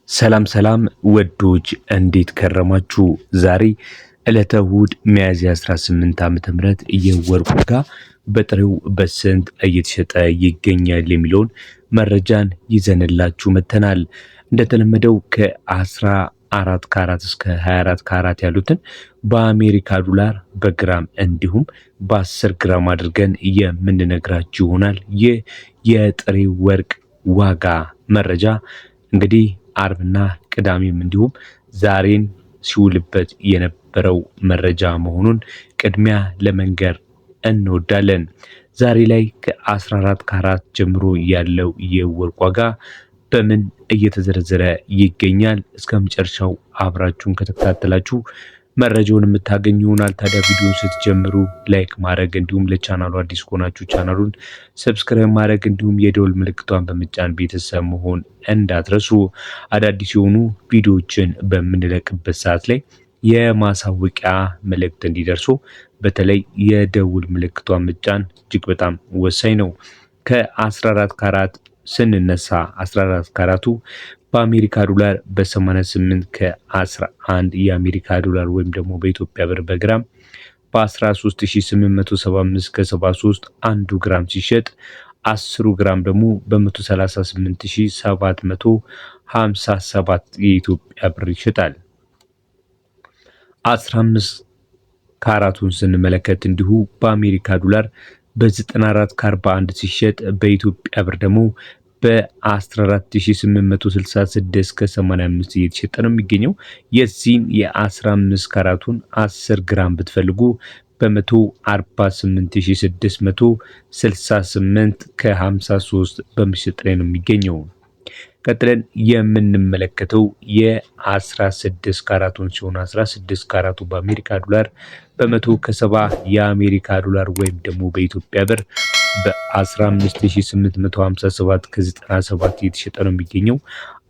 ሰላም ሰላም ወዶች እንዴት ከረማችሁ? ዛሬ ዕለተ እሁድ ሚያዝያ 18 ዓመተ ምህረት የወርቅ ዋጋ በጥሬው በስንት እየተሸጠ ይገኛል የሚለውን መረጃን ይዘንላችሁ መተናል። እንደተለመደው ከ14 ካራት እስከ 24 ካራት ያሉትን በአሜሪካ ዶላር በግራም እንዲሁም በ10 ግራም አድርገን የምንነግራችሁ ይሆናል። ይህ የጥሬ ወርቅ ዋጋ መረጃ እንግዲህ አርብና ቅዳሜም እንዲሁም ዛሬን ሲውልበት የነበረው መረጃ መሆኑን ቅድሚያ ለመንገር እንወዳለን። ዛሬ ላይ ከ14 ካራት ጀምሮ ያለው የወርቅ ዋጋ በምን እየተዘረዘረ ይገኛል? እስከ መጨረሻው አብራችሁን ከተከታተላችሁ መረጃውን የምታገኙ ይሆናል። ታዲያ ቪዲዮውን ስትጀምሩ ላይክ ማድረግ እንዲሁም ለቻናሉ አዲስ ከሆናችሁ ቻናሉን ሰብስክራይብ ማድረግ እንዲሁም የደወል ምልክቷን በመጫን ቤተሰብ መሆን እንዳትረሱ። አዳዲስ የሆኑ ቪዲዮዎችን በምንለቅበት ሰዓት ላይ የማሳወቂያ መልእክት እንዲደርሱ በተለይ የደውል ምልክቷን መጫን እጅግ በጣም ወሳኝ ነው። ከ14 ካራት ስንነሳ 14 ካራቱ በአሜሪካ ዶላር በ88 ከ11 የአሜሪካ ዶላር ወይም ደግሞ በኢትዮጵያ ብር በግራም በ13875 ከ73 1 ግራም ሲሸጥ 10 ግራም ደግሞ በ138757 የኢትዮጵያ ብር ይሸጣል። 15 ካራቱን ስንመለከት እንዲሁ በአሜሪካ ዶላር በ94 ከ41 ሲሸጥ በኢትዮጵያ ብር ደግሞ በ14866 ከ85 እየተሸጠ ነው የሚገኘው። የዚህም የ15 ካራቱን 10 ግራም ብትፈልጉ በ148668 ከ53 በመሸጥ ላይ ነው የሚገኘው። ቀጥለን የምንመለከተው የ16 ካራቱን ሲሆን 16 ካራቱ በአሜሪካ ዶላር በ170 የአሜሪካ ዶላር ወይም ደግሞ በኢትዮጵያ ብር በ15857 ከ97 እየተሸጠ ነው የሚገኘው።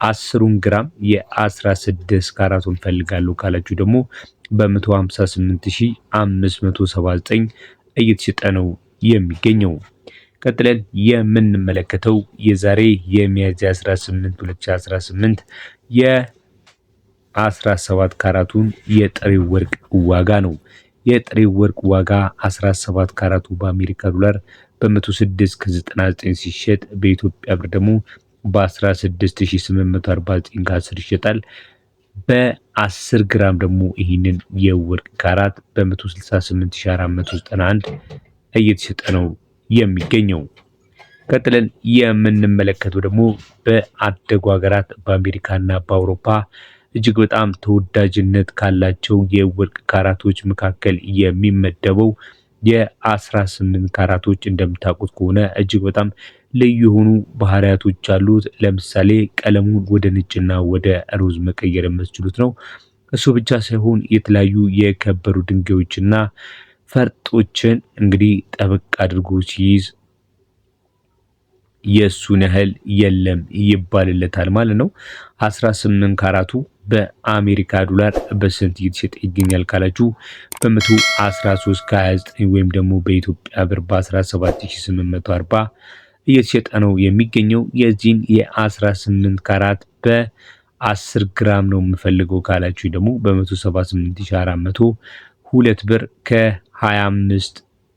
10 ግራም የ16 ካራቱን ፈልጋለሁ ካላችሁ ደግሞ በ158579 እየተሸጠ ነው የሚገኘው። ቀጥለን የምንመለከተው የዛሬ የሚያዝያ 18 2018 የ17 ካራቱን የጥሬ ወርቅ ዋጋ ነው። የጥሬ ወርቅ ዋጋ 17 ካራቱ በአሜሪካ ዶላር በ106 ከ99 ሲሸጥ በኢትዮጵያ ብር ደግሞ በ16849 ከ10 ይሸጣል። በ10 ግራም ደግሞ ይህንን የወርቅ ካራት በ168491 እየተሸጠ ነው የሚገኘው። ቀጥለን የምንመለከተው ደግሞ በአደጉ ሀገራት በአሜሪካና በአውሮፓ እጅግ በጣም ተወዳጅነት ካላቸው የወርቅ ካራቶች መካከል የሚመደበው የ18 ካራቶች እንደምታውቁት ከሆነ እጅግ በጣም ልዩ የሆኑ ባህሪያቶች አሉት። ለምሳሌ ቀለሙን ወደ ነጭና ወደ ሮዝ መቀየር የምትችሉት ነው። እሱ ብቻ ሳይሆን የተለያዩ የከበሩ ድንጋዮችና ፈርጦችን እንግዲህ ጠበቅ አድርጎ ሲይዝ የሱን ያህል የለም ይባልለታል ማለት ነው። 18 ካራቱ በአሜሪካ ዶላር በስንት እየተሸጠ ይገኛል ካላችሁ በ113 ከ29 ወይም ደግሞ በኢትዮጵያ ብር በ17840 እየተሸጠ ነው የሚገኘው። የዚህን የ18 ካራት በ10 ግራም ነው የምፈልገው ካላችሁ ደግሞ በ178402 ብር ከ25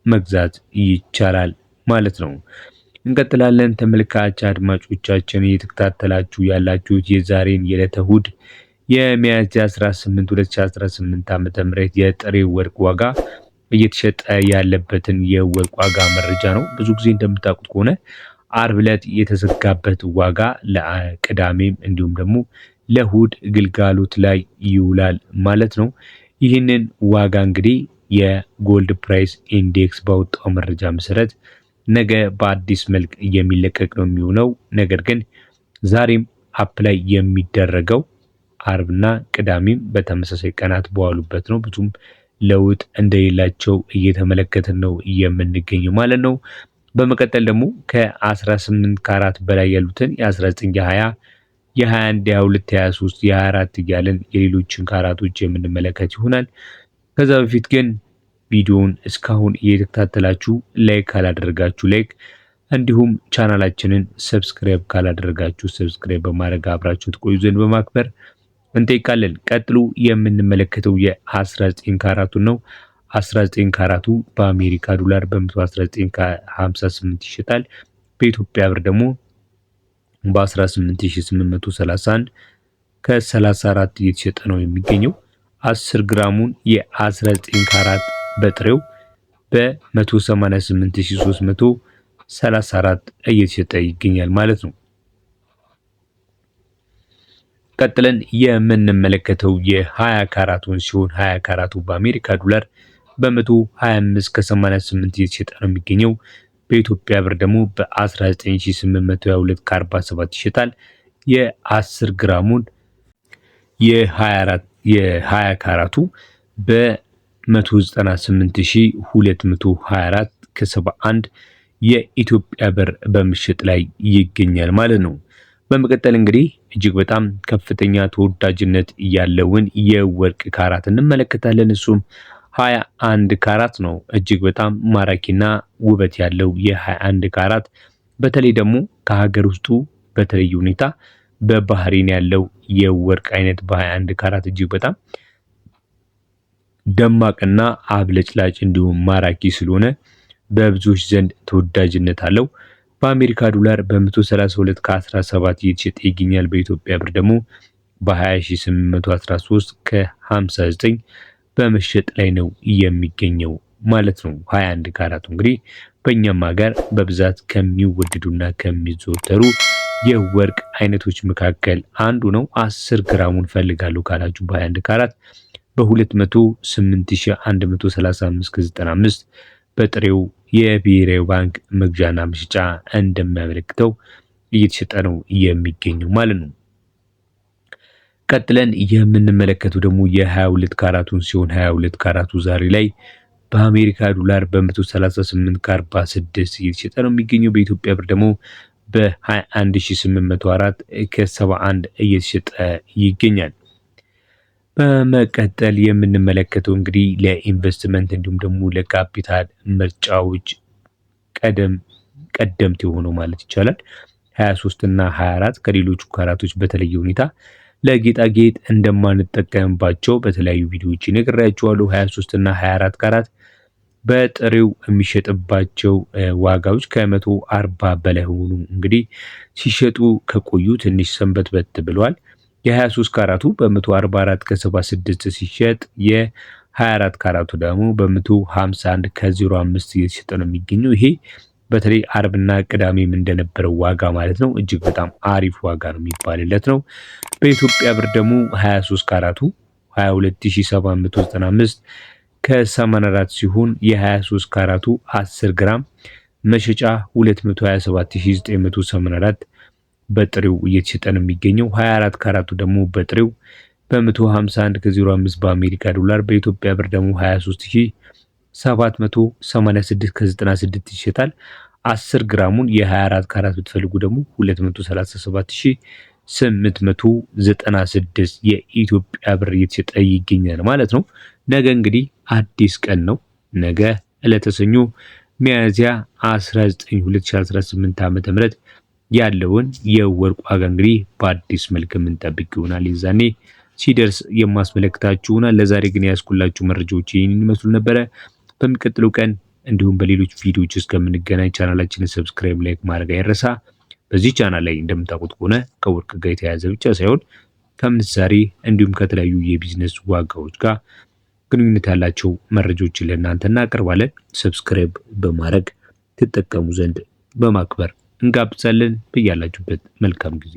መግዛት ይቻላል ማለት ነው። እንቀጥላለን። ተመልካች አድማጮቻችን እየተከታተላችሁ ያላችሁት የዛሬን የዕለተ እሁድ የሚያዝያ 18 2018 ዓመተ ምህረት የጥሬ ወርቅ ዋጋ እየተሸጠ ያለበትን የወርቅ ዋጋ መረጃ ነው። ብዙ ጊዜ እንደምታውቁት ከሆነ አርብ ዕለት የተዘጋበት ዋጋ ለቅዳሜም እንዲሁም ደግሞ ለእሁድ ግልጋሎት ላይ ይውላል ማለት ነው። ይህንን ዋጋ እንግዲህ የጎልድ ፕራይስ ኢንዴክስ ባወጣው መረጃ መሰረት ነገ በአዲስ መልክ የሚለቀቅ ነው የሚሆነው። ነገር ግን ዛሬም አፕላይ የሚደረገው አርብና ቅዳሜም በተመሳሳይ ቀናት በዋሉበት ነው። ብዙም ለውጥ እንደሌላቸው እየተመለከትን ነው የምንገኘው ማለት ነው። በመቀጠል ደግሞ ከ18 ካራት በላይ ያሉትን የ19 የ20 የ21 የ22 የ23 የ24 እያለን የሌሎችን ካራቶች የምንመለከት ይሆናል። ከዛ በፊት ግን ቪዲዮውን እስካሁን እየተከታተላችሁ ላይክ ካላደረጋችሁ ላይክ እንዲሁም ቻናላችንን ሰብስክራይብ ካላደረጋችሁ ሰብስክራይብ በማድረግ አብራችሁን ትቆዩ ዘንድ በማክበር እንጠይቃለን። ቀጥሎ የምንመለከተው የ19 ካራቱን ነው። 19 ካራቱ በአሜሪካ ዶላር በ119.58 ይሸጣል። በኢትዮጵያ ብር ደግሞ በ18831 ከ34 እየተሸጠ ነው የሚገኘው። 10 ግራሙን የ19 ካራት በጥሬው በ188334 እየተሸጠ ይገኛል ማለት ነው። ቀጥለን የምንመለከተው የ20 ካራቱን ሲሆን 20 ካራቱ በአሜሪካ ዶላር በ125 ከ88 እየተሸጠ ነው የሚገኘው። በኢትዮጵያ ብር ደግሞ በ19822 ከ47 ይሸጣል። የ10 ግራሙን የ20 ካራቱ በ198224 ከ71 የኢትዮጵያ ብር በምሽጥ ላይ ይገኛል ማለት ነው። በመቀጠል እንግዲህ እጅግ በጣም ከፍተኛ ተወዳጅነት ያለውን የወርቅ ካራት እንመለከታለን። እሱም 21 ካራት ነው። እጅግ በጣም ማራኪና ውበት ያለው የ21 ካራት በተለይ ደግሞ ከሀገር ውስጡ በተለየ ሁኔታ በባህሪን ያለው የወርቅ አይነት በ21 ካራት እጅግ በጣም ደማቅና አብለጭላጭ እንዲሁም ማራኪ ስለሆነ በብዙዎች ዘንድ ተወዳጅነት አለው። በአሜሪካ ዶላር በ132 ከ17 እየተሸጠ ይገኛል። በኢትዮጵያ ብር ደግሞ በ20813 ከ59 በመሸጥ ላይ ነው የሚገኘው ማለት ነው። 21 ካራቱ እንግዲህ በእኛም ሀገር በብዛት ከሚወደዱና ከሚዘወተሩ የወርቅ አይነቶች መካከል አንዱ ነው። 10 ግራሙን ፈልጋለሁ ካላችሁ በ21 ካራት በ208,135 ከ95 በጥሬው የብሔራዊ ባንክ መግዣና መሸጫ እንደሚያመለክተው እየተሸጠ ነው የሚገኘው ማለት ነው። ቀጥለን የምንመለከተው ደግሞ የ22 ካራቱን ሲሆን 22 ካራቱ ዛሬ ላይ በአሜሪካ ዶላር በ138 ከ46 እየተሸጠ ነው የሚገኘው። በኢትዮጵያ ብር ደግሞ በ21804 ከ71 እየተሸጠ ይገኛል። በመቀጠል የምንመለከተው እንግዲህ ለኢንቨስትመንት እንዲሁም ደግሞ ለካፒታል ምርጫዎች ቀደምት የሆነው ማለት ይቻላል 23 እና 24 ከሌሎቹ ካራቶች በተለየ ሁኔታ ለጌጣጌጥ እንደማንጠቀምባቸው በተለያዩ ቪዲዮዎች ነግሬያችኋለሁ። 23 እና 24 ካራት በጥሬው የሚሸጥባቸው ዋጋዎች ከ140 በላይ ሆኑ። እንግዲህ ሲሸጡ ከቆዩ ትንሽ ሰንበትበት ብለዋል። የ23 ካራቱ በ144 ከ76 ሲሸጥ የ24 ካራቱ ደግሞ በ151 ከ05 እየተሸጠ ነው የሚገኘው። ይሄ በተለይ አርብና ቅዳሜም እንደነበረው ዋጋ ማለት ነው። እጅግ በጣም አሪፍ ዋጋ ነው የሚባልለት ነው። በኢትዮጵያ ብር ደግሞ 23 ካራቱ 22795 ከ84 ሲሆን የ23 ካራቱ 10 ግራም መሸጫ 227984 በጥሬው እየተሸጠ ነው የሚገኘው። 24 ካራቱ ደግሞ በጥሬው በ151 ከ05 በአሜሪካ ዶላር በኢትዮጵያ ብር ደግሞ 23786 ከ96 ይሸጣል። 10 ግራሙን የ24 ካራት ብትፈልጉ ደግሞ 237896 የኢትዮጵያ ብር እየተሸጠ ይገኛል ማለት ነው። ነገ እንግዲህ አዲስ ቀን ነው። ነገ ዕለተ ሰኞ ሚያዝያ 19 2018 ዓ.ም ያለውን የወርቅ ዋጋ እንግዲህ በአዲስ መልክ የምንጠብቅ ይሆናል። የዛኔ ሲደርስ የማስመለክታችሁ ይሆናል። ለዛሬ ግን ያስኩላችሁ መረጃዎች ይህንን ይመስሉ ነበረ። በሚቀጥለው ቀን እንዲሁም በሌሎች ቪዲዮዎች እስከምንገናኝ ቻናላችንን ሰብስክራይብ፣ ላይክ ማድረግ አይረሳ። በዚህ ቻናል ላይ እንደምታውቁት ከሆነ ከወርቅ ጋር የተያያዘ ብቻ ሳይሆን ከምንዛሬ እንዲሁም ከተለያዩ የቢዝነስ ዋጋዎች ጋር ግንኙነት ያላቸው መረጃዎችን ለእናንተ እናቀርባለን። ሰብስክራይብ በማድረግ ትጠቀሙ ዘንድ በማክበር እንጋብዛለን። በያላችሁበት መልካም ጊዜ